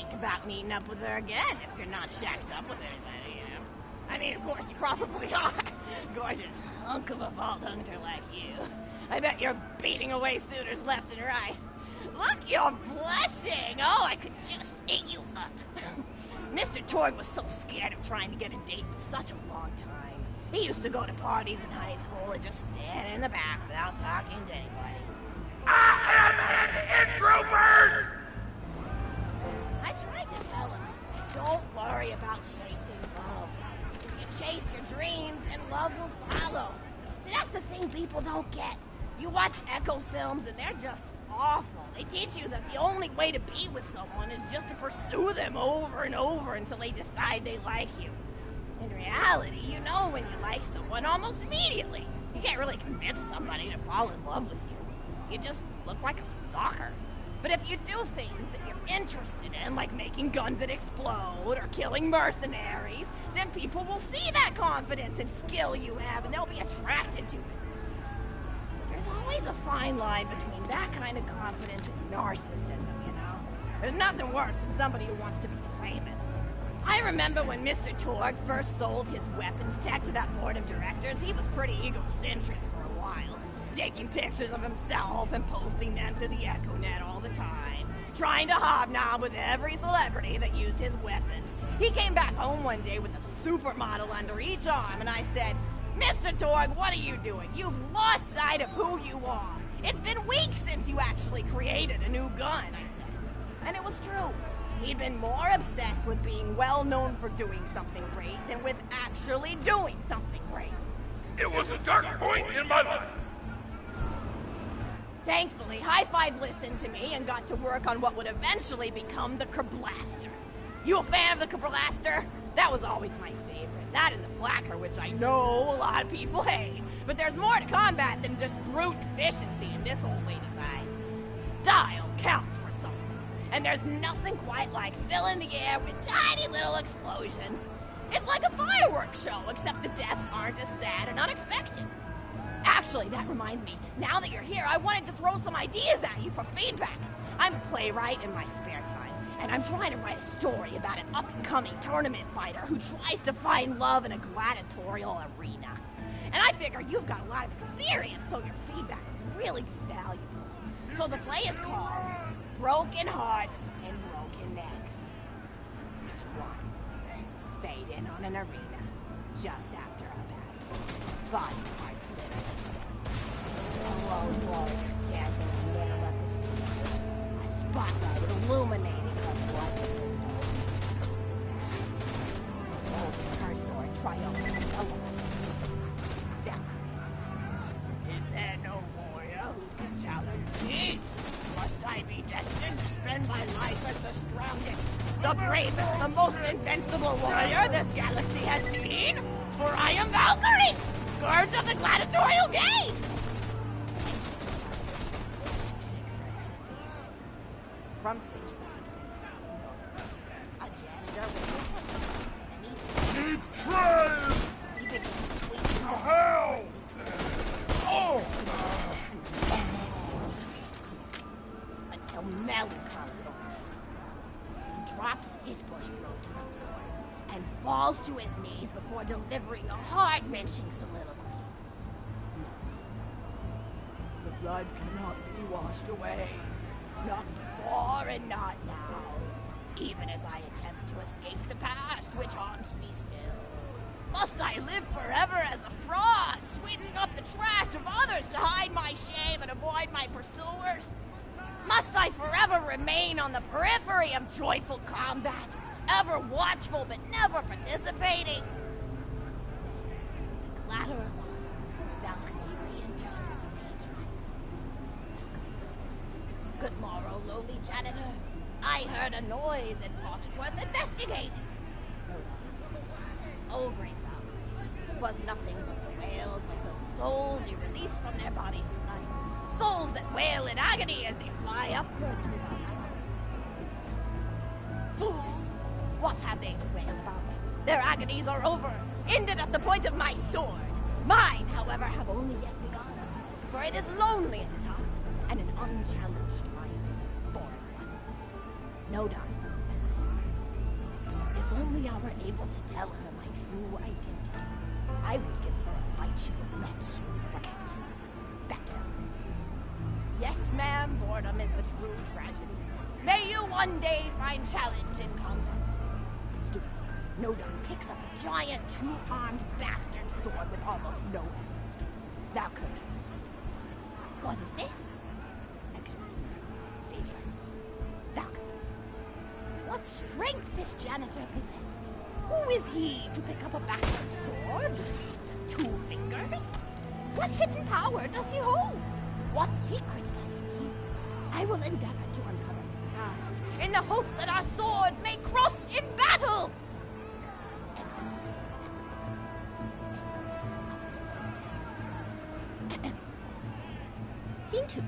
think about meeting up with her again if you're not shacked up with anybody, you know? I mean, of course you probably are. Gorgeous hunk of a vault hunter like you. I bet you're beating away suitors left and right. Look, you're blushing. Oh, I could just eat you up. Mr. Torg was so scared of trying to get a date for such a long time. He used to go to parties in high school and just stand in the back without talking to anybody. I am an introvert! I tried to tell him, I said, don't worry about chasing love. If you chase your dreams, then love will follow. See, that's the thing people don't get. You watch Echo films and they're just awful. They teach you that the only way to be with someone is just to pursue them over and over until they decide they like you. In reality, you know when you like someone almost immediately. You can't really convince somebody to fall in love with you. You just look like a stalker. But if you do things that you're interested in, like making guns that explode or killing mercenaries, then people will see that confidence and skill you have and they'll be attracted to it. There's always a fine line between that kind of confidence and narcissism, you know? There's nothing worse than somebody who wants to be famous. I remember when Mr. Torg first sold his weapons tech to that board of directors, he was pretty egocentric for a while, taking pictures of himself and posting them to the EchoNet all the time, trying to hobnob with every celebrity that used his weapons. He came back home one day with a supermodel under each arm, and I said, Mr. Torg, what are you doing? You've lost sight of who you are. It's been weeks since you actually created a new gun, I said. And it was true. He'd been more obsessed with being well known for doing something great than with actually doing something great. It was a dark point in my life. Thankfully, High Five listened to me and got to work on what would eventually become the Kerblaster. You a fan of the Kerblaster? That was always my favorite. That and the Flacker, which I know a lot of people hate. But there's more to combat than just brute efficiency in this old lady's eyes. Style counts for something. And there's nothing quite like filling the air with tiny little explosions. It's like a fireworks show, except the deaths aren't as sad and unexpected. Actually, that reminds me, now that you're here, I wanted to throw some ideas at you for feedback. I'm a playwright in my spare time, and I'm trying to write a story about an up-and-coming tournament fighter who tries to find love in a gladiatorial arena. And I figure you've got a lot of experience, so your feedback would really be valuable. So the play is called Broken Hearts and Broken Necks. Scene 1. Fade in on an arena, just after a battle. Body parts litter the stage. A lone warrior stands in the middle of the stage. A spotlight illuminating her bloodstained armor. She's holding her sword triumphantly aloft. Valkyrie. Is there no warrior who can challenge me? Must I be destined to spend my life as the strongest, the bravest, the most invincible warrior this galaxy has seen? For I am Valkyrie, scourge of the gladiatorial game! Shakes her head at this point. From stage left, a janitor with Keep trying! he begins sweeping the Hell! Oh! until melancholy overtakes him. He drops his bushbroom to the floor and falls to his knees before delivering a heart-wrenching soliloquy. The blood cannot be washed away. Not before and not now. Even as I attempt to escape the past, which haunts me still. Must I live forever as a fraud, sweeping up the trash of others to hide my shame and avoid my pursuers? Must I forever remain on the periphery of joyful combat, ever watchful but never participating? With the clatter of armor, Valkyrie re-enters the stage right. Good morrow, lowly janitor. I heard a noise and thought it worth investigating. Oh, great Valkyrie, it was nothing but the wails of those souls you released from their bodies tonight. Souls that wail in agony as they fly upward to Valhalla. Fools! What have they to wail about? Their agonies are over, ended at the point of my sword. Mine, however, have only yet begun. For it is lonely at the top, and an unchallenged life is a boring one. Know done, as I. If only I were able to tell her my true identity, I would give her a fight she would not soon forget. Back to her. Yes, ma'am, boredom is the true tragedy. May you one day find challenge in combat. Stupid. Nodon picks up a giant two-armed bastard sword with almost no effort. Thou couldst. What is this? Excellent. Stage left. Thou. What strength this janitor possessed? Who is he to pick up a bastard sword with 2 fingers? What hidden power does he hold? What secrets does he keep? I will endeavor to uncover his past in the hopes that our swords may cross in battle. Scene 2.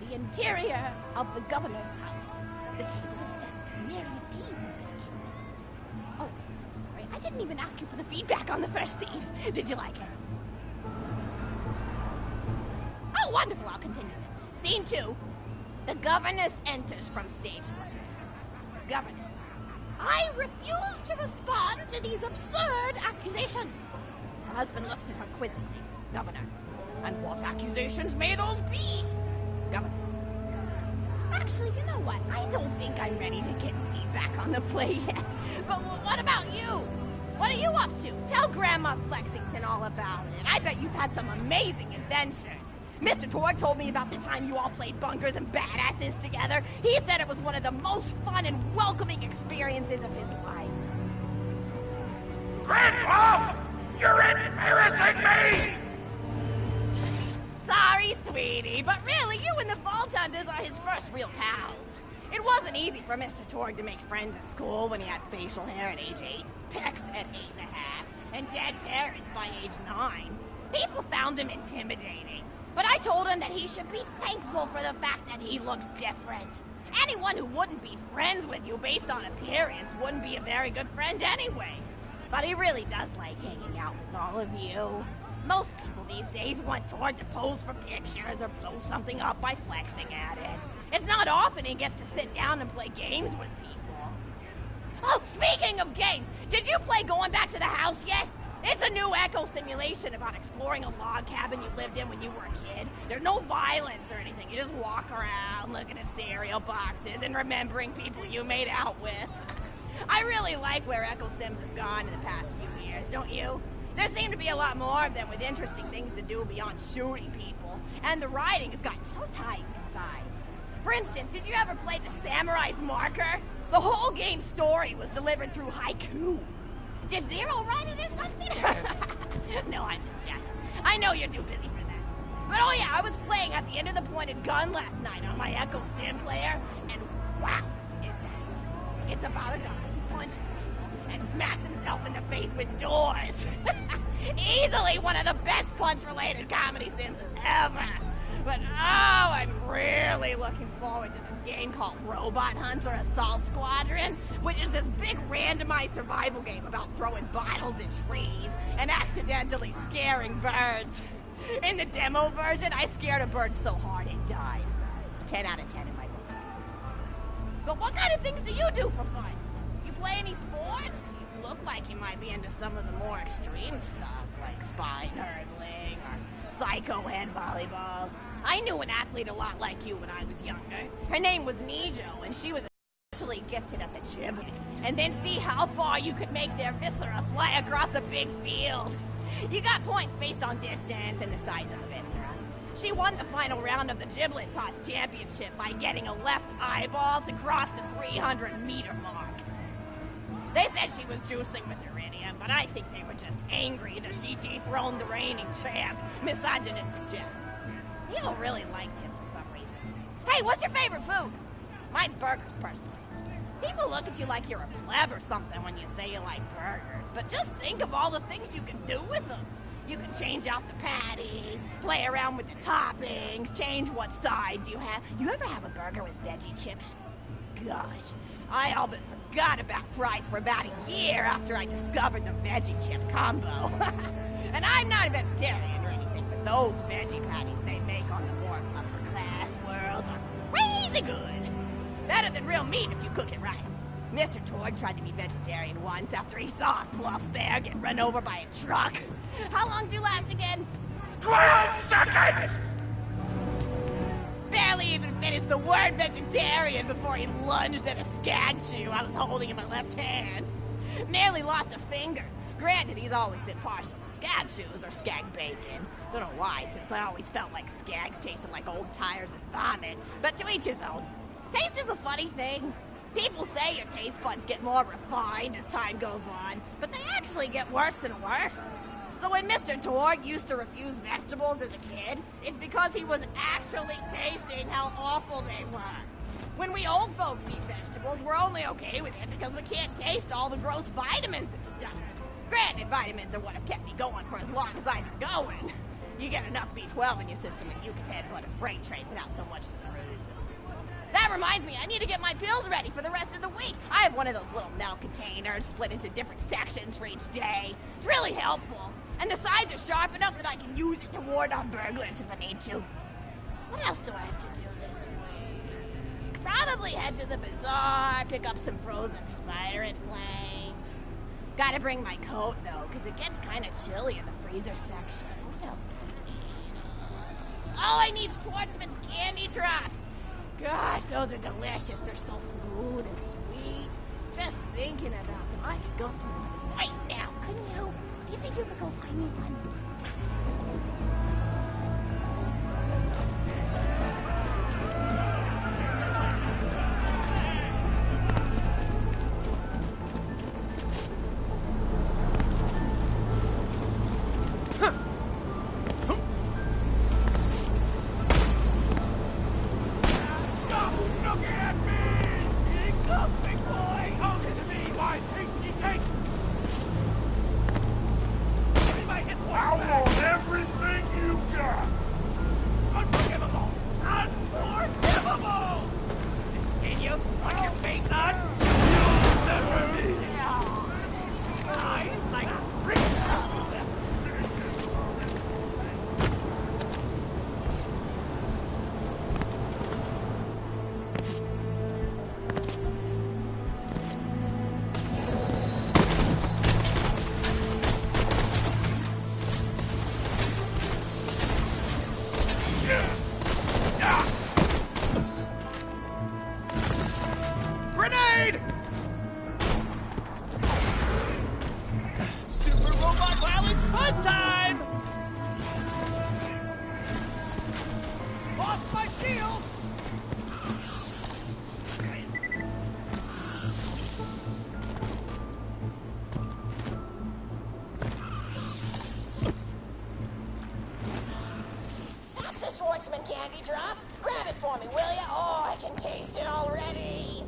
The interior of the governor's house. The table is set with myriad teas and biscuits. Oh, I'm so sorry. I didn't even ask you for the feedback on the first scene. Did you like it? Oh, wonderful. I'll continue then. Scene 2. The governess enters from stage left. Governess. I refuse to respond to these absurd accusations. Her husband looks at her quizzically. Governor. And what accusations may those be? Governess. Actually, you know what? I don't think I'm ready to get feedback on the play yet. But what about you? What are you up to? Tell Grandma Flexington all about it. I bet you've had some amazing adventures. Mr. Torg told me about the time you all played bunkers and badasses together. He said it was one of the most fun and welcoming experiences of his life. Grandpa! You're embarrassing me! Sorry, sweetie, but really, you and the Vault Hunters are his first real pals. It wasn't easy for Mr. Torg to make friends at school when he had facial hair at age 8, pecs at 8.5, and dead parents by age 9. People found him intimidating, but I told him that he should be thankful for the fact that he looks different. Anyone who wouldn't be friends with you based on appearance wouldn't be a very good friend anyway. But he really does like hanging out with all of you. Most people these days want Torg to pose for pictures or blow something up by flexing at it. It's not often he gets to sit down and play games with people. Oh, speaking of games, did you play Going Back to the House yet? It's a new echo simulation about exploring a log cabin you lived in when you were a kid. There's no violence or anything. You just walk around looking at cereal boxes and remembering people you made out with. I really like where Echo Sims have gone in the past few years, don't you? There seem to be a lot more of them with interesting things to do beyond shooting people, and the writing has gotten so tight and concise. For instance, did you ever play The Samurai's Marker? The whole game's story was delivered through haiku. Did Zero write it or something? No, I'm just joshing. I know you're too busy for that. But oh yeah, I was playing At the End of the Pointed Gun last night on my Echo Sim player, and wow, is that it? It's about a guy who punches people and smacks himself in the face with doors. Easily one of the best punch-related comedy sims ever. But oh, I'm really looking forward to this game called Robot Hunter Assault Squadron, which is this big randomized survival game about throwing bottles at trees and accidentally scaring birds. In the demo version, I scared a bird so hard it died. 10 out of 10 in my book. But what kind of things do you do for fun? You play any sports? You look like you might be into some of the more extreme stuff, like spine hurdling or psycho head volleyball. I knew an athlete a lot like you when I was younger. Her name was Nijo, and she was especially gifted at the giblet. And then see how far you could make their viscera fly across a big field. You got points based on distance and the size of the viscera. She won the final round of the giblet toss championship by getting a left eyeball to cross the 300-meter mark. They said she was juicing with iridium, but I think they were just angry that she dethroned the reigning champ, misogynistic Jeff. People really liked him for some reason. Hey, what's your favorite food? Mine's burgers, personally. People look at you like you're a pleb or something when you say you like burgers, but just think of all the things you can do with them. You can change out the patty, play around with the toppings, change what sides you have. You ever have a burger with veggie chips? Gosh, I all but forgot about fries for about a year after I discovered the veggie chip combo. And I'm not a vegetarian or anything, but those veggie patties they make on the more upper class worlds are crazy good. Better than real meat if you cook it right. Mr. Torg tried to be vegetarian once after he saw a fluff bear get run over by a truck. How long do you last again? 12 seconds! Barely even finished the word vegetarian before he lunged at a skag chew I was holding in my left hand. Nearly lost a finger. Granted, he's always been partial to skag chews or skag bacon. Don't know why, since I always felt like skags tasted like old tires and vomit. But to each his own. Taste is a funny thing. People say your taste buds get more refined as time goes on, but they actually get worse and worse. So when Mr. Torg used to refuse vegetables as a kid, it's because he was actually tasting how awful they were. When we old folks eat vegetables, we're only okay with it because we can't taste all the gross vitamins and stuff. Granted, vitamins are what have kept me going for as long as I've been going. You get enough B12 in your system and you can handle a freight train without so much as a bruise. That reminds me, I need to get my pills ready for the rest of the week. I have one of those little metal containers split into different sections for each day. It's really helpful. And the sides are sharp enough that I can use it to ward off burglars if I need to. What else do I have to do this week? Probably head to the bazaar, pick up some frozen spider and flanks. Gotta bring my coat, though, because it gets kind of chilly in the freezer section. What else do I need? Oh, I need Schwartzman's candy drops. Gosh, those are delicious. They're so smooth and sweet. Just thinking about them, I could go for one right now, couldn't you? Do you think you could go find me one? Schwartzman candy drop? Grab it for me, will ya? Oh, I can taste it already.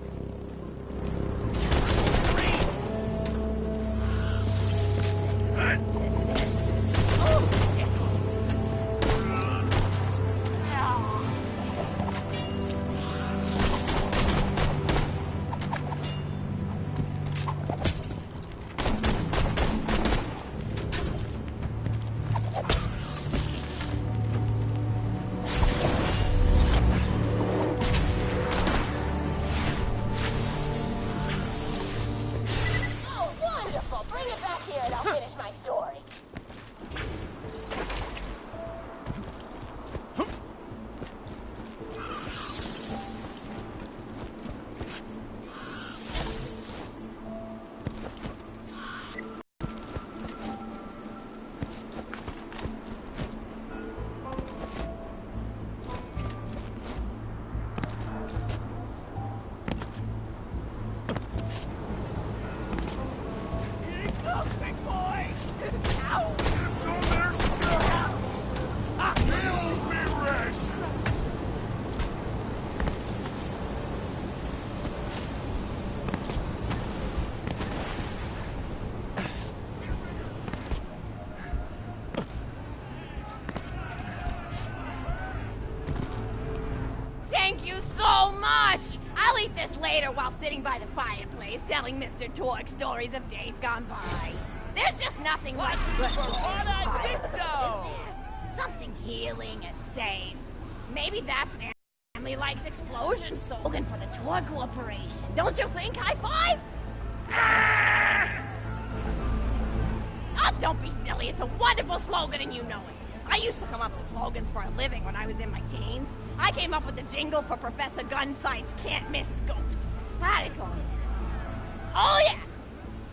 Later while sitting by the fireplace telling Mr. Torg stories of days gone by. There's just nothing like good fireplace, is there? Something healing and safe. Maybe that's family likes explosion slogan for the tour corporation. Don't you think? High five? Oh, don't be silly. It's a wonderful slogan and you know it. I used to come up with slogans for a living when I was in my teens. I came up with the jingle for Professor Gunsight's Can't Miss Scopes. How'd it go? Oh, yeah.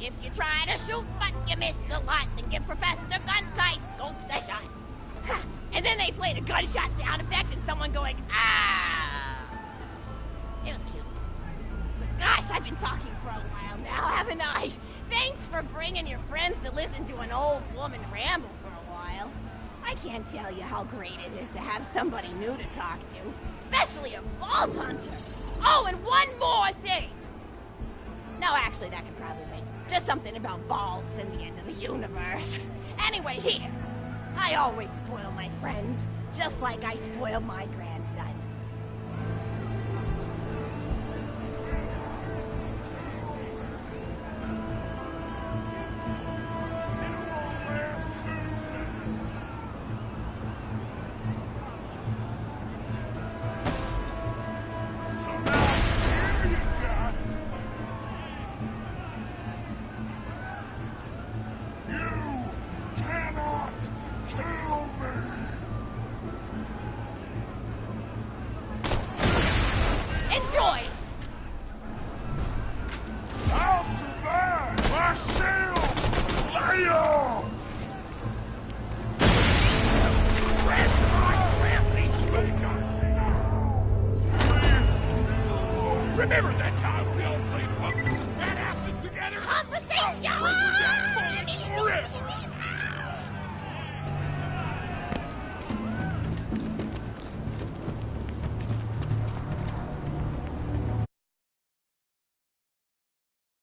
If you try to shoot but you miss a lot, then give Professor Gunsight Scopes a shot. And then they played a gunshot sound effect and someone going, ah! It was cute. But gosh, I've been talking for a while now, haven't I? Thanks for bringing your friends to listen to an old woman ramble for a while. I can't tell you how great it is to have somebody new to talk to, especially a vault hunter. Oh, and one more thing! No, actually, that could probably wait. Just something about vaults and the end of the universe. Anyway, here. I always spoil my friends, just like I spoiled my grandson.